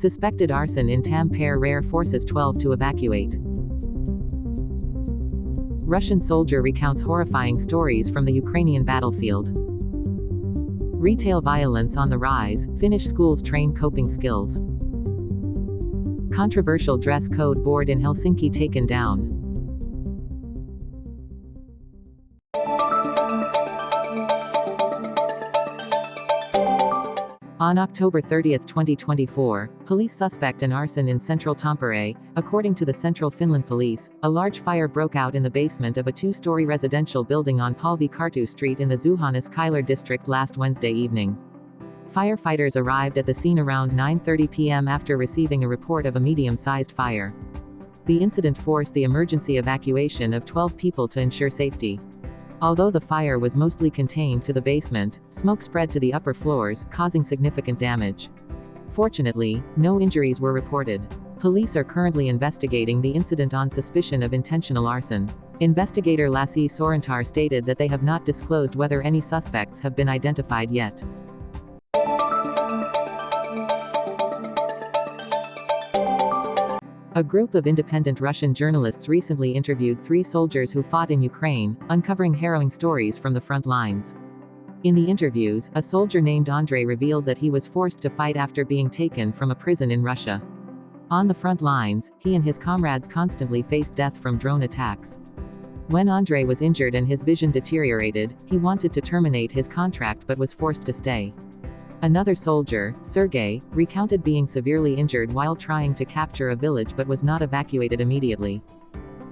Suspected arson in Tampere forces 12 to evacuate. Russian soldier recounts horrifying stories from the Ukrainian battlefield. Retail violence on the rise, Finnish schools train coping skills. Controversial dress code board in Helsinki taken down. On October 30, 2024, police suspect an arson in central Tampere. According to the Central Finland Police, a large fire broke out in the basement of a two-story residential building on Palvi-Kartu Street in the Zuhannes-Kailar district last Wednesday evening. Firefighters arrived at the scene around 9:30 p.m. after receiving a report of a medium-sized fire. The incident forced the emergency evacuation of 12 people to ensure safety. Although the fire was mostly contained to the basement, smoke spread to the upper floors, causing significant damage. Fortunately, no injuries were reported. Police are currently investigating the incident on suspicion of intentional arson. Investigator Lassi Sorantar stated that they have not disclosed whether any suspects have been identified yet. A group of independent Russian journalists recently interviewed 3 soldiers who fought in Ukraine, uncovering harrowing stories from the front lines. In the interviews, a soldier named Andrei revealed that he was forced to fight after being taken from a prison in Russia. On the front lines, he and his comrades constantly faced death from drone attacks. When Andrei was injured and his vision deteriorated, he wanted to terminate his contract but was forced to stay. Another soldier, Sergei, recounted being severely injured while trying to capture a village but was not evacuated immediately.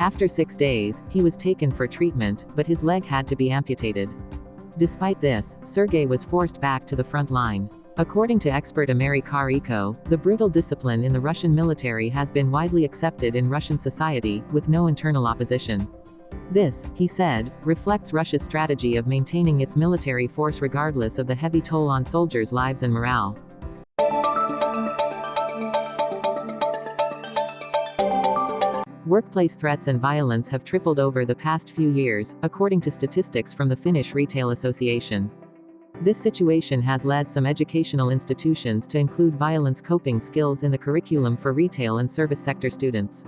After 6 days, he was taken for treatment, but his leg had to be amputated. Despite this, Sergei was forced back to the front line. According to expert Ameri Kariko, the brutal discipline in the Russian military has been widely accepted in Russian society, with no internal opposition. This, he said, reflects Russia's strategy of maintaining its military force regardless of the heavy toll on soldiers' lives and morale. Workplace threats and violence have tripled over the past few years, according to statistics from the Finnish Retail Association. This situation has led some educational institutions to include violence coping skills in the curriculum for retail and service sector students.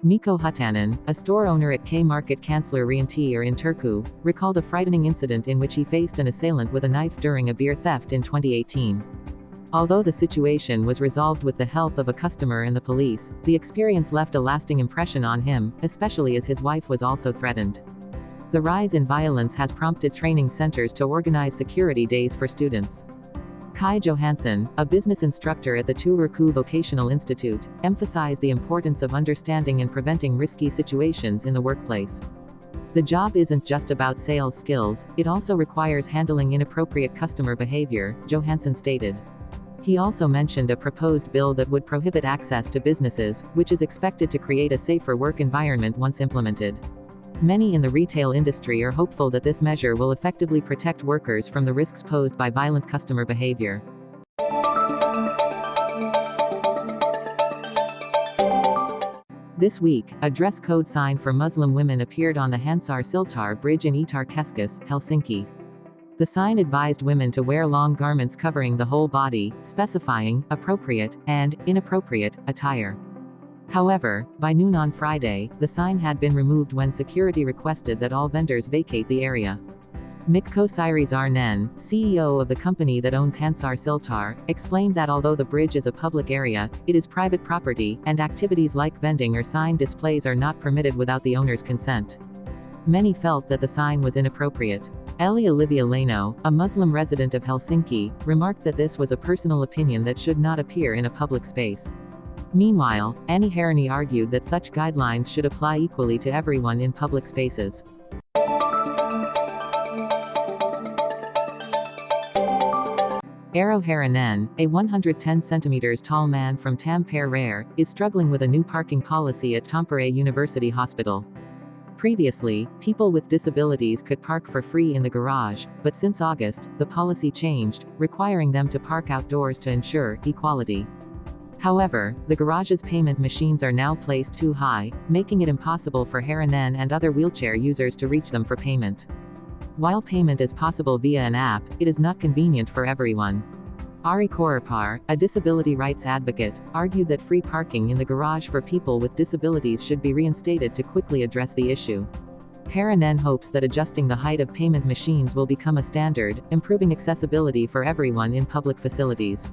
Mikko Hutanen, a store owner at K-Market Kansler Rientier in Turku, recalled a frightening incident in which he faced an assailant with a knife during a beer theft in 2018. Although the situation was resolved with the help of a customer and the police, the experience left a lasting impression on him, especially as his wife was also threatened. The rise in violence has prompted training centers to organize security days for students. Kai Johansson, a business instructor at the Turku Vocational Institute, emphasized the importance of understanding and preventing risky situations in the workplace. The job isn't just about sales skills, it also requires handling inappropriate customer behavior, Johansson stated. He also mentioned a proposed bill that would prohibit access to businesses, which is expected to create a safer work environment once implemented. Many in the retail industry are hopeful that this measure will effectively protect workers from the risks posed by violent customer behavior. This week, a dress code sign for Muslim women appeared on the Hansar Siltar Bridge in Iitarkeskus, Helsinki. The sign advised women to wear long garments covering the whole body, specifying appropriate and inappropriate attire. However, by noon on Friday, the sign had been removed when security requested that all vendors vacate the area. Mikko Sirisarnen, CEO of the company that owns Hansar Siltar, explained that although the bridge is a public area, it is private property, and activities like vending or sign displays are not permitted without the owner's consent. Many felt that the sign was inappropriate. Eli Olivia Leno, a Muslim resident of Helsinki, remarked that this was a personal opinion that should not appear in a public space. Meanwhile, Annie Harani argued that such guidelines should apply equally to everyone in public spaces. Alo Petition, a 110 centimeters tall man from Tampere, is struggling with a new parking policy at Tampere University Hospital. Previously, people with disabilities could park for free in the garage, but since August, the policy changed, requiring them to park outdoors to ensure equality. However, the garage's payment machines are now placed too high, making it impossible for Haranen and other wheelchair users to reach them for payment. While payment is possible via an app, it is not convenient for everyone. Ari Koripar, a disability rights advocate, argued that free parking in the garage for people with disabilities should be reinstated to quickly address the issue. Haranen hopes that adjusting the height of payment machines will become a standard, improving accessibility for everyone in public facilities.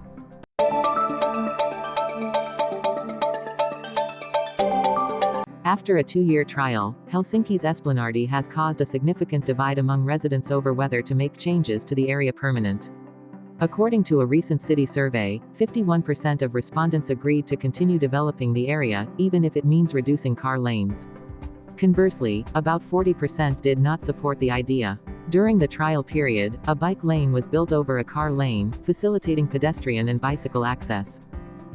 After a 2-year trial, Helsinki's Esplin Arti has caused a significant divide among residents over whether to make changes to the area permanent. According to a recent city survey, 51% of respondents agreed to continue developing the area, even if it means reducing car lanes. Conversely, about 40% did not support the idea. During the trial period, a bike lane was built over a car lane, facilitating pedestrian and bicycle access.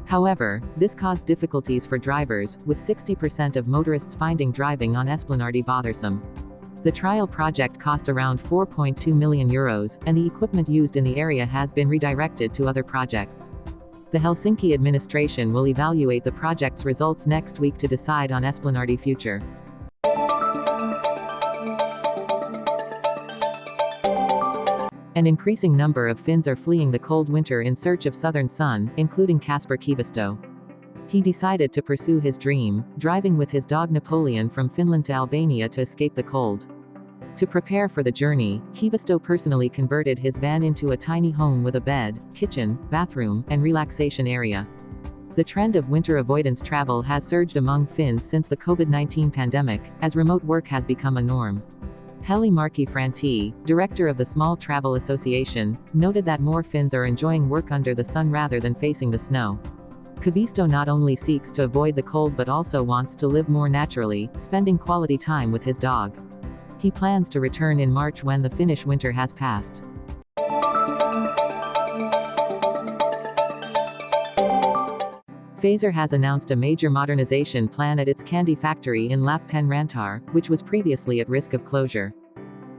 However, this caused difficulties for drivers, with 60% of motorists finding driving on Esplin Arti bothersome. The trial project cost around €4.2 million, and the equipment used in the area has been redirected to other projects. The Helsinki administration will evaluate the project's results next week to decide on Esplin Arti future. An increasing number of Finns are fleeing the cold winter in search of southern sun, including Kasper Kivisto. He decided to pursue his dream, driving with his dog Napoleon from Finland to Albania to escape the cold. To prepare for the journey, Kivisto personally converted his van into a tiny home with a bed, kitchen, bathroom, and relaxation area. The trend of winter avoidance travel has surged among Finns since the COVID-19 pandemic, as remote work has become a norm. Heli Markki-Franti, director of the Small Travel Association, noted that more Finns are enjoying work under the sun rather than facing the snow. Kivisto not only seeks to avoid the cold but also wants to live more naturally, spending quality time with his dog. He plans to return in March when the Finnish winter has passed. Fazer has announced a major modernization plan at its candy factory in Lappeenranta, which was previously at risk of closure.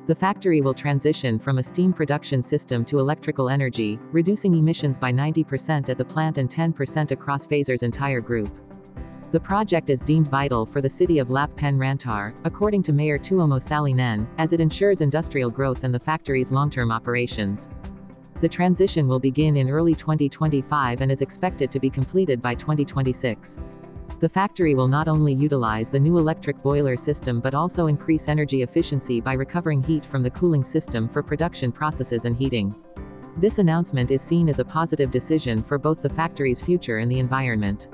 The factory will transition from a steam production system to electrical energy, reducing emissions by 90% at the plant and 10% across Fazer's entire group. The project is deemed vital for the city of Lappeenranta, according to Mayor Tuomo Salinen, as it ensures industrial growth and the factory's long-term operations. The transition will begin in early 2025 and is expected to be completed by 2026. The factory will not only utilize the new electric boiler system but also increase energy efficiency by recovering heat from the cooling system for production processes and heating. This announcement is seen as a positive decision for both the factory's future and the environment.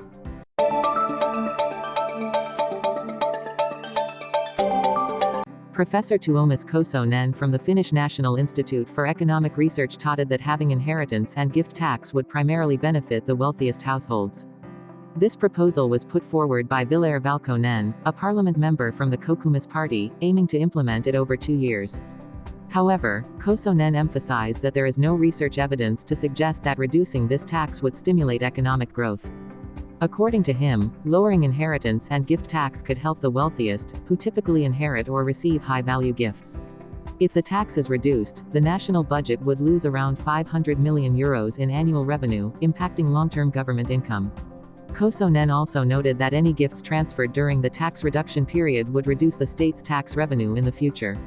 Professor Tuomas Kosonen from the Finnish National Institute for Economic Research touted that having inheritance and gift tax would primarily benefit the wealthiest households. This proposal was put forward by Ville Valkonen, a parliament member from the Kokoomus party, aiming to implement it over 2 years. However, Kosonen emphasized that there is no research evidence to suggest that reducing this tax would stimulate economic growth. According to him, lowering inheritance and gift tax could help the wealthiest, who typically inherit or receive high-value gifts. If the tax is reduced, the national budget would lose around €500 million in annual revenue, impacting long-term government income. Kosonen also noted that any gifts transferred during the tax reduction period would reduce the state's tax revenue in the future.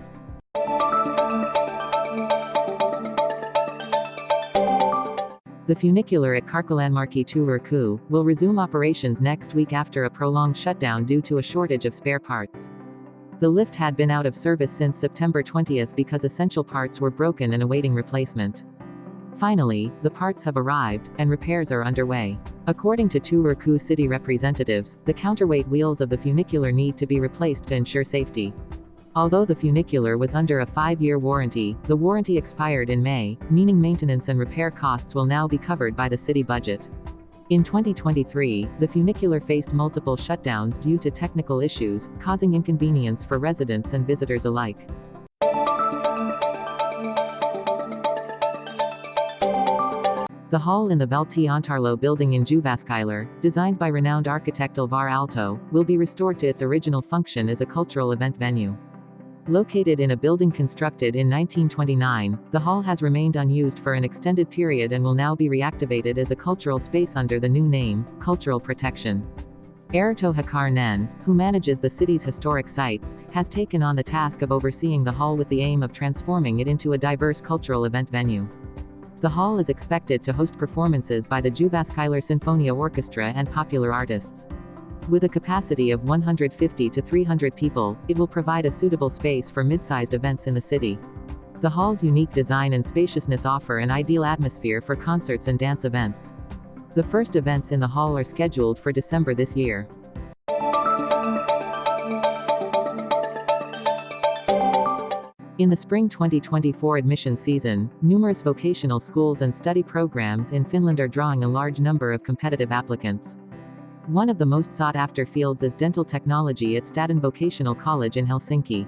The funicular at Karkkolanmäki Turku will resume operations next week after a prolonged shutdown due to a shortage of spare parts. The lift had been out of service since September 20 because essential parts were broken and awaiting replacement. Finally, the parts have arrived, and repairs are underway. According to Turku city representatives, the counterweight wheels of the funicular need to be replaced to ensure safety. Although the funicular was under a 5-year warranty, the warranty expired in May, meaning maintenance and repair costs will now be covered by the city budget. In 2023, the funicular faced multiple shutdowns due to technical issues, causing inconvenience for residents and visitors alike. The hall in the Valti Onaro building in Jyväskylä, designed by renowned architect Alvar Aalto, will be restored to its original function as a cultural event venue. Located in a building constructed in 1929, the hall has remained unused for an extended period and will now be reactivated as a cultural space under the new name, Cultural Protection. Arto Hakarinen, who manages the city's historic sites, has taken on the task of overseeing the hall with the aim of transforming it into a diverse cultural event venue. The hall is expected to host performances by the Jyväskylä Sinfonia Orchestra and popular artists. With a capacity of 150 to 300 people, it will provide a suitable space for mid-sized events in the city. The hall's unique design and spaciousness offer an ideal atmosphere for concerts and dance events. The first events in the hall are scheduled for December this year. In the spring 2024 admission season, numerous vocational schools and study programs in Finland are drawing a large number of competitive applicants. One of the most sought-after fields is dental technology at Staden Vocational College in Helsinki.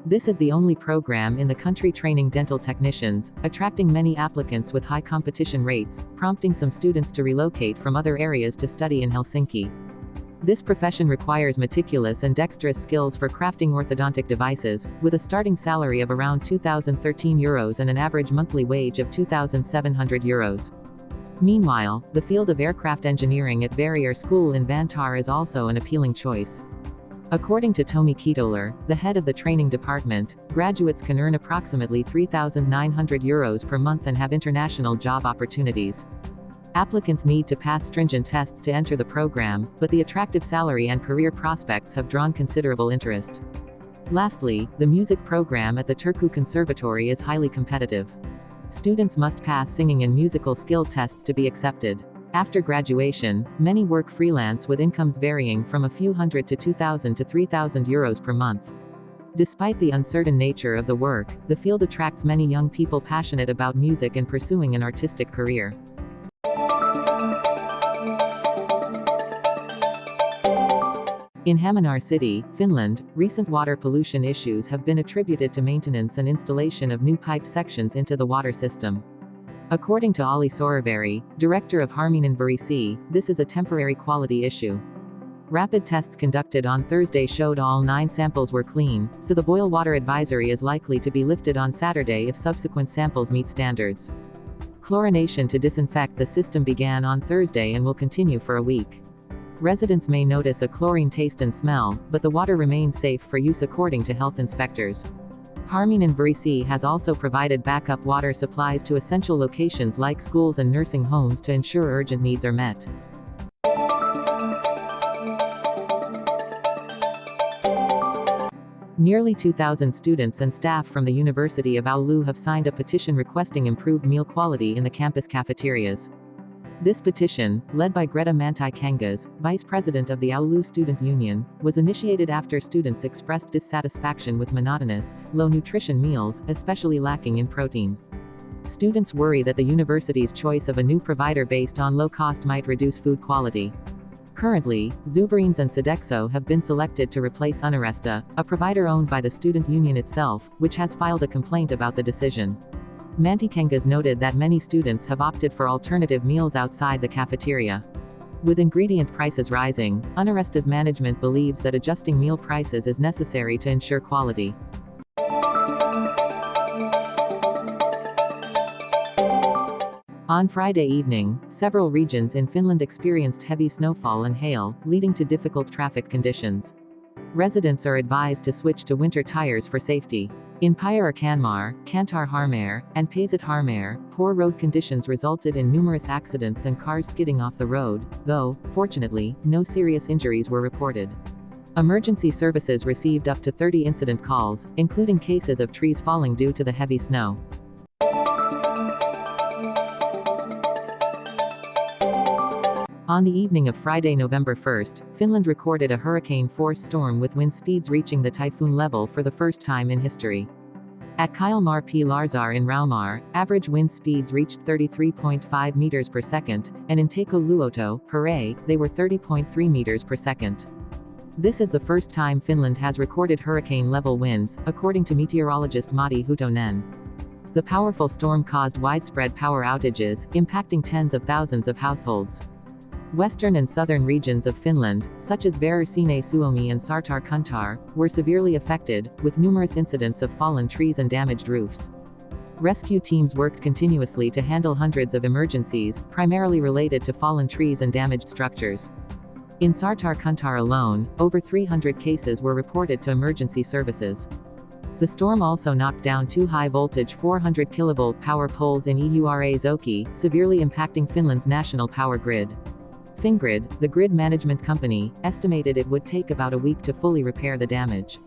This is the only program in the country training dental technicians, attracting many applicants with high competition rates, prompting some students to relocate from other areas to study in Helsinki. This profession requires meticulous and dexterous skills for crafting orthodontic devices, with a starting salary of around €2,013 and an average monthly wage of €2,700. Meanwhile, the field of aircraft engineering at Fazer School in Vantaa is also an appealing choice. According to Tomi Kiitoler, the head of the training department, graduates can earn approximately €3,900 per month and have international job opportunities. Applicants need to pass stringent tests to enter the program, but the attractive salary and career prospects have drawn considerable interest. Lastly, the music program at the Turku Conservatory is highly competitive. Students must pass singing and musical skill tests to be accepted. After graduation, many work freelance with incomes varying from a few hundred to €2,000 to €3,000 per month. Despite the uncertain nature of the work, the field attracts many young people passionate about music and pursuing an artistic career. In Hammanar City, Finland, recent water pollution issues have been attributed to maintenance and installation of new pipe sections into the water system. According to Olli Soraveri, director of Horrifying, this is a temporary quality issue. Rapid tests conducted on Thursday showed all 9 samples were clean, so the boil water advisory is likely to be lifted on Saturday if subsequent samples meet standards. Chlorination to disinfect the system began on Thursday and will continue for a week. Residents may notice a chlorine taste and smell, but the water remains safe for use according to health inspectors. Horrifying has also provided backup water supplies to essential locations like schools and nursing homes to ensure urgent needs are met. Nearly 2,000 students and staff from the University of Oulu have signed a petition requesting improved meal quality in the campus cafeterias. This petition, led by Greta Mantai-Kangas, vice president of the Oulu Student Union, was initiated after students expressed dissatisfaction with monotonous, low-nutrition meals, especially lacking in protein. Students worry that the university's choice of a new provider based on low cost might reduce food quality. Currently, Zuverines and Sodexo have been selected to replace Unaresta, a provider owned by the student union itself, which has filed a complaint about the decision. Mantai-Kangas noted that many students have opted for alternative meals outside the cafeteria. With ingredient prices rising, Unaresta's management believes that adjusting meal prices is necessary to ensure quality. On Friday evening, several regions in Finland experienced heavy snowfall and hail, leading to difficult traffic conditions. Residents are advised to switch to winter tires for safety. In Päijärvi-Kanmar, Kantar-Harmare, and Päijät-Harmare, poor road conditions resulted in numerous accidents and cars skidding off the road, though, fortunately, no serious injuries were reported. Emergency services received up to 30 incident calls, including cases of trees falling due to the heavy snow. On the evening of Friday, November 1st, Finland recorded a hurricane-force storm with wind speeds reaching the typhoon level for the first time in history. At Kielmar P. Larzar in Raumar, average wind speeds reached 33.5 meters per second, and in Teko Luoto, Pare, they were 30.3 meters per second. This is the first time Finland has recorded hurricane-level winds, according to meteorologist Matti Huhtonen. The powerful storm caused widespread power outages, impacting tens of thousands of households. Western and southern regions of Finland, such as Vaara-Sine-Suomi and Saartar-Kuntar, were severely affected, with numerous incidents of fallen trees and damaged roofs. Rescue teams worked continuously to handle hundreds of emergencies, primarily related to fallen trees and damaged structures. In Saartar-Kuntar alone, over 300 cases were reported to emergency services. The storm also knocked down 2 high-voltage 400 kV power poles in Eurazoki, severely impacting Finland's national power grid. Fingrid, the grid management company, estimated it would take about a week to fully repair the damage.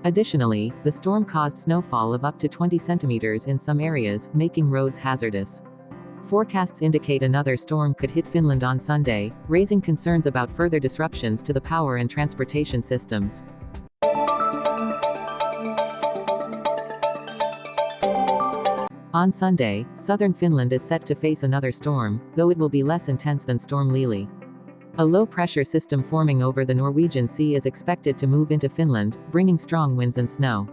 Additionally, the storm caused snowfall of up to 20 centimeters in some areas, making roads hazardous. Forecasts indicate another storm could hit Finland on Sunday, raising concerns about further disruptions to the power and transportation systems. On Sunday, southern Finland is set to face another storm, though it will be less intense than Storm Lili. A low-pressure system forming over the Norwegian Sea is expected to move into Finland, bringing strong winds and snow.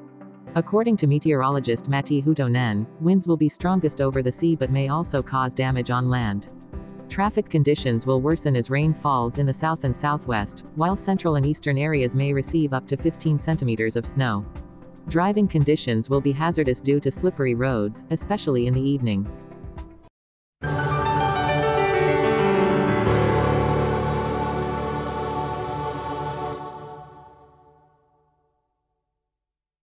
According to meteorologist Matti Huhtonen, winds will be strongest over the sea but may also cause damage on land. Traffic conditions will worsen as rain falls in the south and southwest, while central and eastern areas may receive up to 15 centimeters of snow. Driving conditions will be hazardous due to slippery roads, especially in the evening.